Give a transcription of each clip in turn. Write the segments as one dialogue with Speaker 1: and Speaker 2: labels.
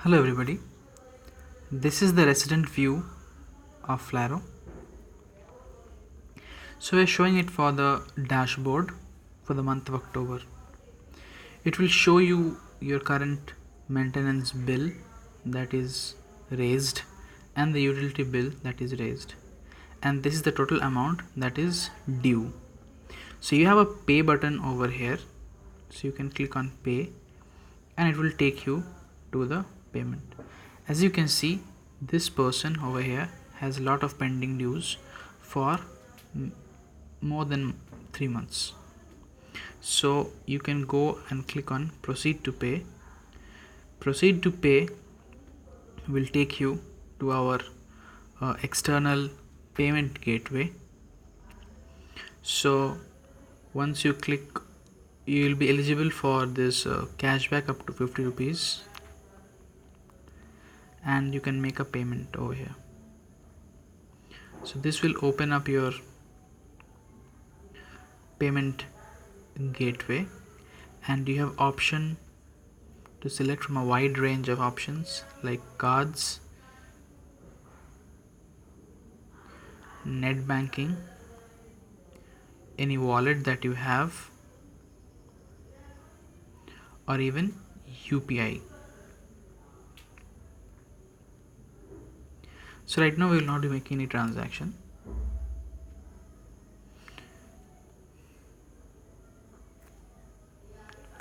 Speaker 1: Hello everybody, this is the resident view of Flarow. So we are showing it for the dashboard for the month of October. It will show you your current maintenance bill that is raised and the utility bill that is raised, and this is the total amount that is due. So you have a pay button over here, so you can click on pay and it will take you to the payment. As you can see, this person over here has a lot of pending dues for more than 3 months. So you can go and click on proceed to pay. Proceed to pay will take you to our external payment gateway. So once you click, you will be eligible for this cashback up to 50 rupees, and you can make a payment over here. So this will open up your payment gateway, and you have option to select from a wide range of options like cards, net banking, any wallet that you have, or even UPI. So right now we will not be making any transaction.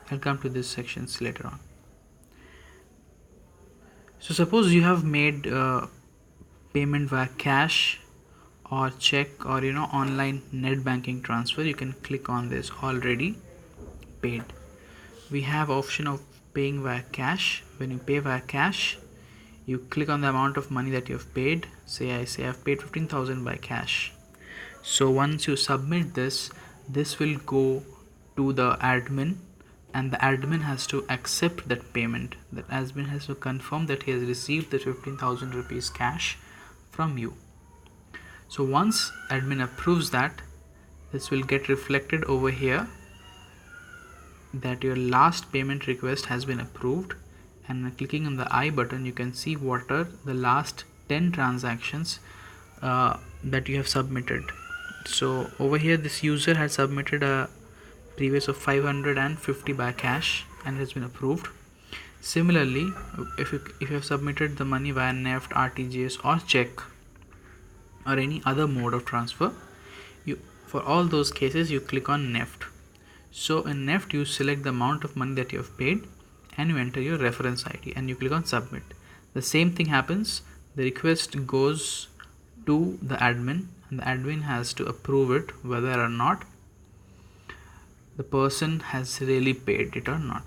Speaker 1: I'll come to this sections later on. So suppose you have made payment via cash or check or online net banking transfer. You can click on this already paid. We have option of paying via cash. When you pay via cash, you click on the amount of money that you have paid. I've paid 15,000 by cash. So once you submit this will go to the admin, and the admin has to accept that payment. The admin has to confirm that he has received the 15,000 rupees cash from you. So once admin approves that, this will get reflected over here that your last payment request has been approved, and clicking on the I button you can see what are the last 10 transactions that you have submitted. So over here this user has submitted a previous of 550 by cash and has been approved. Similarly, if you have submitted the money via NEFT, RTGS or check or any other mode of transfer, for all those cases you click on NEFT. So in NEFT you select the amount of money that you have paid and you enter your reference ID and you click on submit. The same thing happens. The request goes to the admin and the admin has to approve it whether or not the person has really paid it or not.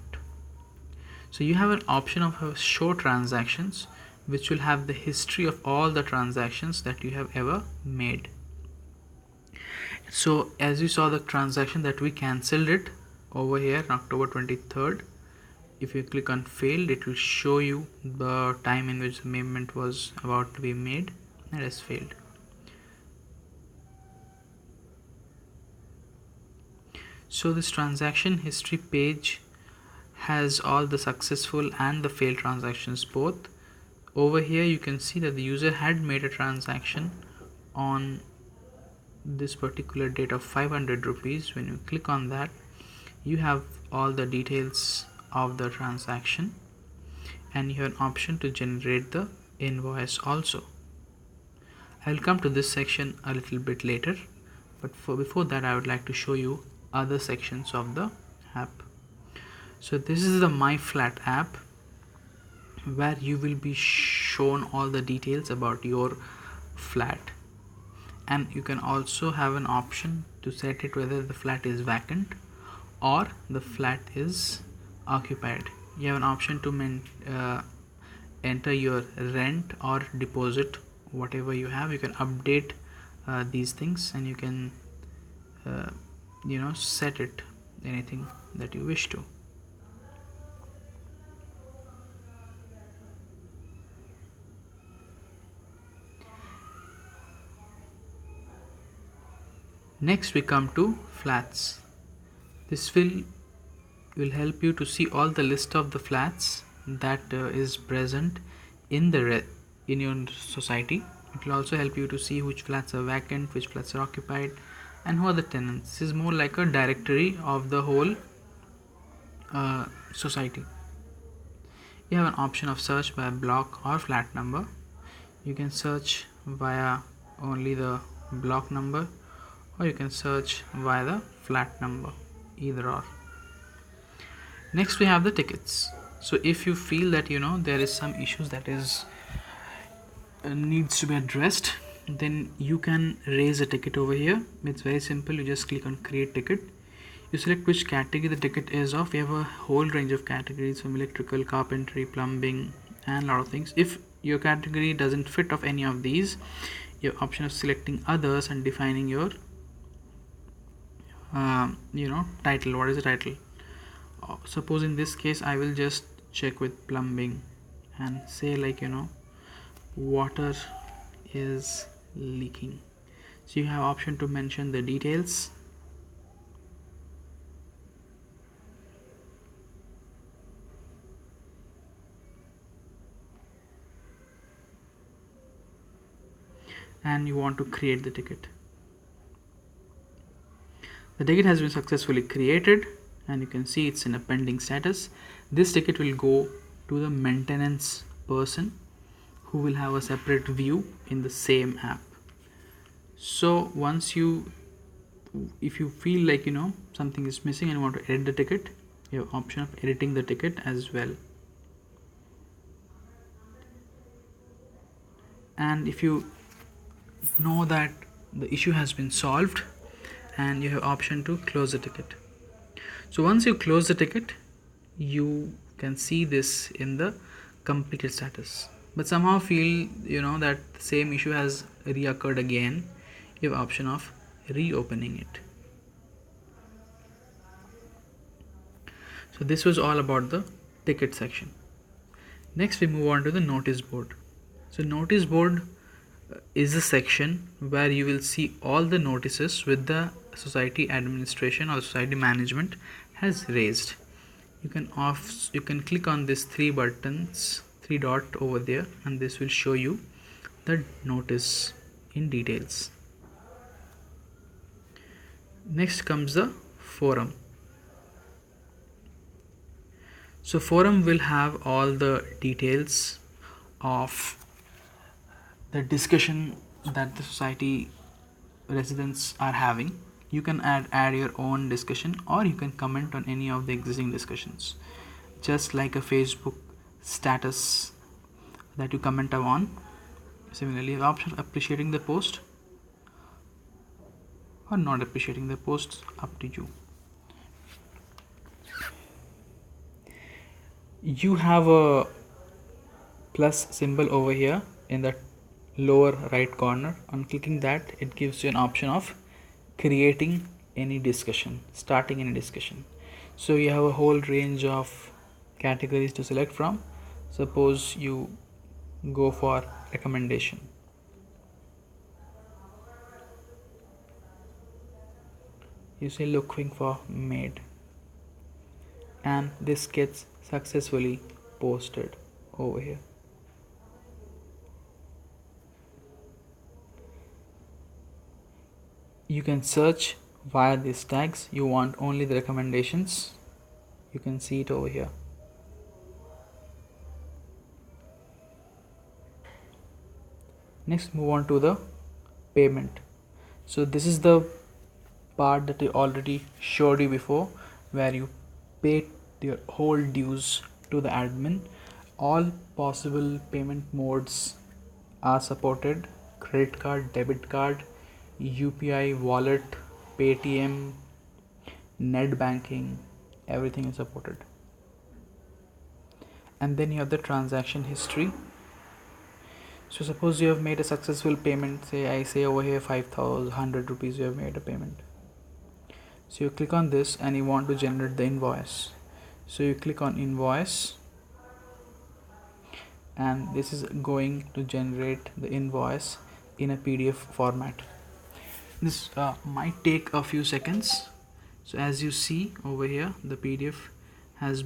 Speaker 1: So you have an option of show transactions, which will have the history of all the transactions that you have ever made. So as you saw the transaction that we cancelled it over here on October 23rd, if you click on failed, it will show you the time in which the payment was about to be made and has failed. So this transaction history page has all the successful and the failed transactions both. Over here you can see that the user had made a transaction on this particular date of 500 rupees. When you click on that, you have all the details of the transaction and you have an option to generate the invoice also. I will come to this section a little bit later, but before that I would like to show you other sections of the app. So this is the My Flat app, where you will be shown all the details about your flat, and you can also have an option to set it whether the flat is vacant or the flat is occupied. You have an option to enter your rent or deposit, whatever you have. You can update these things and you can set it anything that you wish to. Next we come to flats. This will help you to see all the list of the flats that is present in the in your society. It will also help you to see which flats are vacant, which flats are occupied, and who are the tenants. This is more like a directory of the whole society. You have an option of search by block or flat number. You can search via only the block number, or you can search via the flat number, either or. Next we have the tickets. So if you feel that there is some issues that is needs to be addressed, then you can raise a ticket over here. It's very simple. You just click on create ticket. You select which category the ticket is of. We have a whole range of categories from electrical, carpentry, plumbing, and a lot of things. If your category doesn't fit of any of these, you have option of selecting others and defining your title. What is the title? Suppose in this case I will just check with plumbing and say water is leaking. So you have option to mention the details. And you want to create the ticket. The ticket has been successfully created, and you can see it's in a pending status. This ticket will go to the maintenance person, who will have a separate view in the same app. So once if you feel like something is missing and you want to edit the ticket, you have option of editing the ticket as well. And if you know that the issue has been solved, and you have option to close the ticket. So once you close the ticket, you can see this in the completed status. But somehow feel that the same issue has reoccurred again, you have option of reopening it. So this was all about the ticket section. Next we move on to the notice board. So notice board is a section where you will see all the notices with the society administration or society management has raised. You can click on this three dot over there, and this will show you the notice in details. Next comes the forum. So forum will have all the details of the discussion that the society residents are having. You can add your own discussion, or you can comment on any of the existing discussions, just like a Facebook status that you comment on. Similarly, the option of appreciating the post or not appreciating the post, up to you. You have a plus symbol over here in the lower right corner. On clicking that, it gives you an option of creating any discussion, starting any discussion. So you have a whole range of categories to select from. Suppose you go for recommendation. You say looking for maid, and this gets successfully posted over here. You can search via these tags. You want only the recommendations, you can see it over here. Next, move on to the payment. So this is the part that I already showed you before, where you pay your whole dues to the admin. All possible payment modes are supported: credit card, debit card, UPI, wallet, Paytm, net banking, everything is supported. And then you have the transaction history. So suppose you have made a successful payment, I say over here 5,100 rupees you have made a payment. So you click on this and you want to generate the invoice. So you click on invoice, and this is going to generate the invoice in a PDF format. This might take a few seconds. So as you see over here, the PDF has